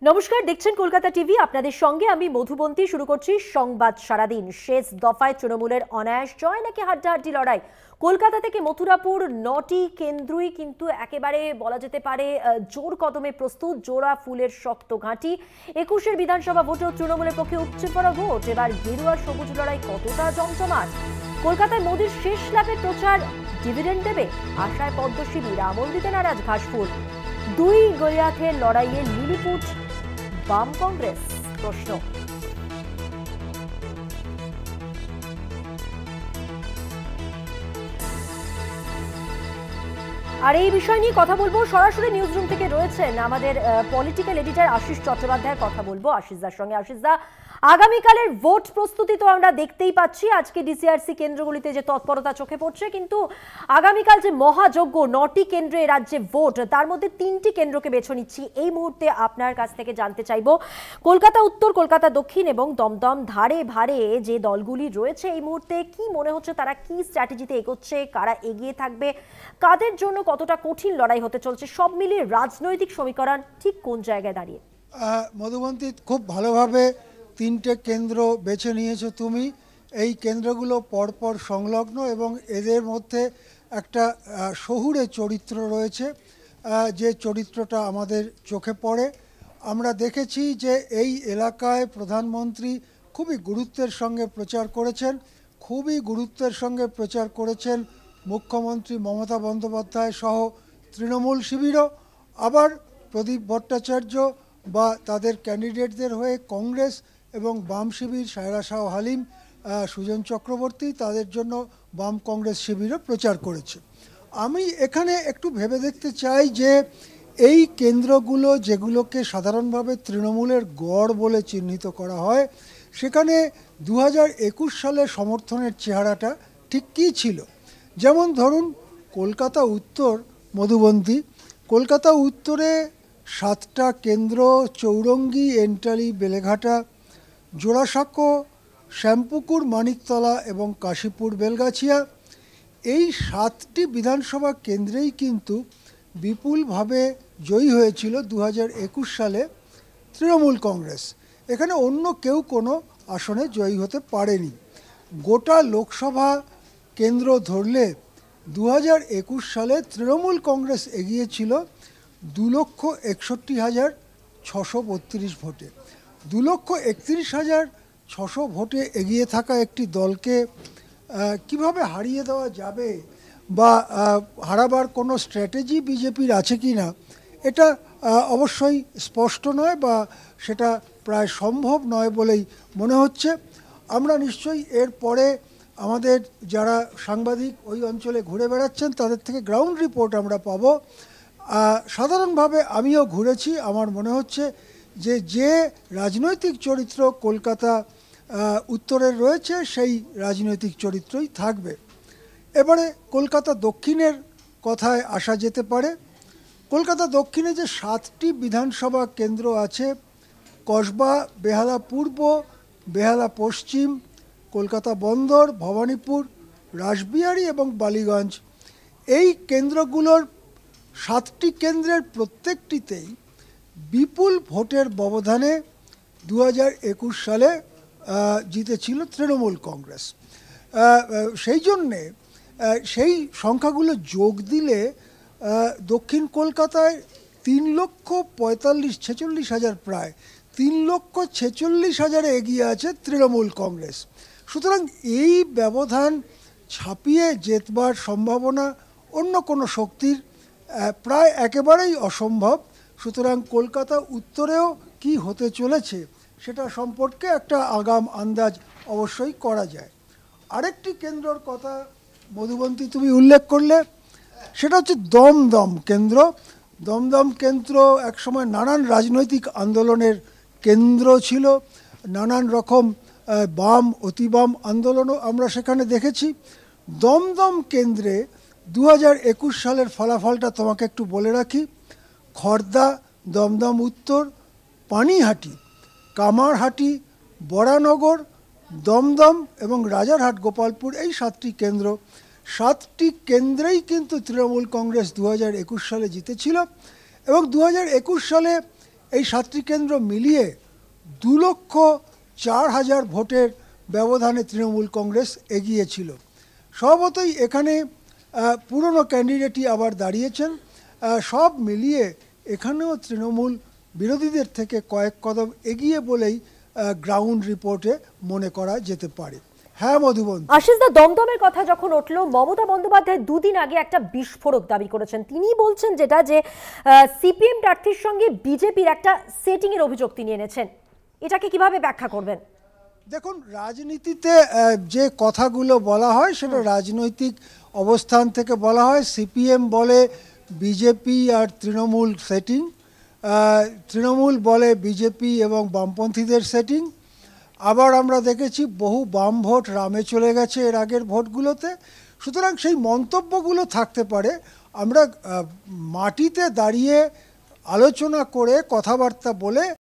নমস্কার, দেখছেন কলকাতা টিভি। আপনাদের সঙ্গে আমি মধুবন্তী। শুরু করছি সংবাদ সারাদিন। শেষ দফায় তৃণমূলের অনায়াস জয় নাকি হাড্ডাহাড্ডি লড়াই? কলকাতা থেকে মথুরাপুর 9টি কেন্দ্রই কিন্তু একেবারে বলা যেতে পারে জোর কদমে প্রস্তুত, জোড়া ফুলের শক্ত ঘাঁটি। 21-এর বিধানসভা ভোটেও তৃণমূলের পক্ষে উপচে পড়া ভোট। এবার গেরুয়া সবুজ লড়াই কতটা জমজমাট? কলকাতায় মোদির শেষ লাভের প্রচার ডিভিডেন্ড দেবে? আশায় পদ্ম শিবির, আমল দিতে নারাজ ঘাসফুল। দুই গলিয়াথের লড়াইয়ে লিলিপুট বাম কংগ্রেস? প্রশ্ন। আর এই বিষয় নিয়ে কথা বলবো, সরাসরি নিউজ রুম থেকে রয়েছেন আমাদের পলিটিক্যাল এডিটর আশিস চট্টোপাধ্যায়ের। কথা বলবো আশিসদার সঙ্গে। আশিসদা, আগামীকালের ভোট প্রস্তুতি তো আমরা দেখতেই পাচ্ছি। আজকে ডিসিআরসি কেন্দ্রগুলিতে যে তৎপরতা চোখে পড়ছে, কিন্তু আগামীকাল যে মহাযজ্ঞ, 9টি কেন্দ্রে রাজ্যে ভোট, তার মধ্যে 3টি কেন্দ্রকে বেছে নিচ্ছি। এই মুহূর্তে আপনার কাছ থেকে জানতে চাইবো, কলকাতা উত্তর, কলকাতা দক্ষিণ এবং দমদম ধারে ভারে যে দলগুলি রয়েছে, এই মুহূর্তে কি মনে হচ্ছে তারা কি স্ট্র্যাটেজিতে এগোচ্ছে? কারা এগিয়ে থাকবে? কাদের জন্য কতটা কঠিন লড়াই হতে চলছে? সব মিলিয়ে রাজনৈতিক সমীকরণ ঠিক কোন জায়গায় দাঁড়িয়ে? মধুবন্তী, খুব ভালোভাবে 3টে কেন্দ্র বেছে নিয়েছো তুমি। এই কেন্দ্রগুলো পরপর সংলগ্ন এবং এদের মধ্যে একটা শহুরে চরিত্র রয়েছে, যে চরিত্রটা আমাদের চোখে পড়ে। আমরা দেখেছি যে এই এলাকায় প্রধানমন্ত্রী খুবই গুরুত্বের সঙ্গে প্রচার করেছেন, মুখ্যমন্ত্রী মমতা বন্দ্যোপাধ্যায় সহ তৃণমূল শিবিরও। আবার প্রদীপ ভট্টাচার্য বা তাদের ক্যান্ডিডেটদের হয়ে কংগ্রেস এবং বাম শিবির, সায়রা শাহ হালিম, সুজন চক্রবর্তী, তাদের জন্য বাম কংগ্রেস শিবিরও প্রচার করেছে। আমি এখানে একটু ভেবে দেখতে চাই যে এই কেন্দ্রগুলো, যেগুলোকে সাধারণভাবে তৃণমূলের গড় বলে চিহ্নিত করা হয়, সেখানে 2021 সালে সমর্থনের চেহারাটা ঠিক কী ছিল। যেমন ধরুন কলকাতা উত্তর, মধুবন্তী, কলকাতা উত্তরে 7টা কেন্দ্র, চৌরঙ্গি, এন্টালি, বেলেঘাটা, জোড়াসাঁকো, শ্যামপুকুর, মানিকতলা এবং কাশীপুর বেলগাছিয়া, এই 7টি বিধানসভা কেন্দ্রেই কিন্তু বিপুলভাবে জয়ী হয়েছিল 2021 সালে তৃণমূল কংগ্রেস। এখানে অন্য কেউ কোনো আসনে জয়ী হতে পারেনি। গোটা লোকসভা কেন্দ্র ধরলে 2021 সালে তৃণমূল কংগ্রেস এগিয়েছিল 2,61,632 ভোটে। 2,31,600 ভোটে এগিয়ে থাকা একটি দলকে কিভাবে হারিয়ে দেওয়া যাবে বা হারাবার কোনো স্ট্র্যাটেজি বিজেপির আছে কি না, এটা অবশ্যই স্পষ্ট নয় বা সেটা প্রায় সম্ভব নয় বলেই মনে হচ্ছে। আমরা নিশ্চয়ই এর পরে আমাদের যারা সাংবাদিক ওই অঞ্চলে ঘুরে বেড়াচ্ছেন তাদের থেকে গ্রাউন্ড রিপোর্ট আমরা পাবো। সাধারণভাবে আমিও ঘুরেছি, আমার মনে হচ্ছে যে রাজনৈতিক চরিত্র কলকাতা উত্তরের রয়েছে সেই রাজনৈতিক চরিত্রই থাকবে। এবারে কলকাতা দক্ষিণের কথায় আসা যেতে পারে। কলকাতা দক্ষিণে যে 7টি বিধানসভা কেন্দ্র আছে, কসবা, বেহালা পূর্ব, বেহালা পশ্চিম, কলকাতা বন্দর, ভবানীপুর, রাসবিহারী এবং বালিগঞ্জ, এই কেন্দ্রগুলোর 7টি কেন্দ্রের প্রত্যেকটিতেই বিপুল ভোটের ব্যবধানে 2021 সালে জিতেছিল তৃণমূল কংগ্রেস। সেই জন্যে সেই সংখ্যাগুলো যোগ দিলে দক্ষিণ কলকাতায় 3,46,000 প্রায় 3,46,000 এগিয়ে আছে তৃণমূল কংগ্রেস। সুতরাং এই ব্যবধান ছাপিয়ে জেতবার সম্ভাবনা অন্য কোনো শক্তির প্রায় একেবারেই অসম্ভব। সুতরাং কলকাতা উত্তরেও কি হতে চলেছে সেটা সম্পর্কে একটা আগাম আন্দাজ অবশ্যই করা যায়। আরেকটি কেন্দ্রর কথা মধুবন্তী তুমি উল্লেখ করলে, সেটা হচ্ছে দমদম কেন্দ্র। দমদম কেন্দ্র একসময় নানান রাজনৈতিক আন্দোলনের কেন্দ্র ছিল, নানান রকম বাম অতিবাম আন্দোলনও আমরা সেখানে দেখেছি। দমদম কেন্দ্রে 2021 সালের ফলাফলটা তোমাকে একটু বলে রাখি। খড়দা, দমদম উত্তর, পানিহাটি, কামারহাটি, বরানগর, দমদম এবং রাজারহাট, গোপালপুর, এই 7টি কেন্দ্র, 7টি কেন্দ্রেই কিন্তু তৃণমূল কংগ্রেস 2021 সালে জিতেছিল। এবং 2021 সালে এই 7টি কেন্দ্র মিলিয়ে 2,04,000 ভোটের ব্যবধানে তৃণমূল কংগ্রেস এগিয়ে ছিল। স্বভাবতই এখানে পুরনো ক্যান্ডিডেটই আবার দাঁড়িয়েছেন। সব মিলিয়ে এখানেও তৃণমূল বিরোধীদের থেকে কয়েক কদম এগিয়ে বলেই গ্রাউন্ড রিপোর্টে মনে করা যেতে পারে। হ্যাঁ মধুবন, আশিসদা, দমদমের কথা যখন উঠলো, মমতা বন্দ্যোপাধ্যায় দুদিন আগে একটা বিস্ফোরক দাবি করেছেন। তিনি বলছেন যেটা যে সিপিএম প্রার্থীর সঙ্গে বিজেপির একটা সেটিং এর অভিযোগ তিনি এনেছেন। এটাকে কিভাবে ব্যাখ্যা করবেন? দেখুন, রাজনীতিতে যে কথাগুলো বলা হয় সেটা রাজনৈতিক অবস্থান থেকে বলা হয়। সিপিএম বলে বিজেপি আর তৃণমূল সেটিং, তৃণমূল বলে বিজেপি এবং বামপন্থীদের সেটিং। আবার আমরা দেখেছি বহু বাম ভোট রামে চলে গেছে এর আগের ভোটগুলোতে। সুতরাং সেই মন্তব্যগুলো থাকতে পারে। আমরা মাটিতে দাঁড়িয়ে আলোচনা করে কথাবার্তা বলে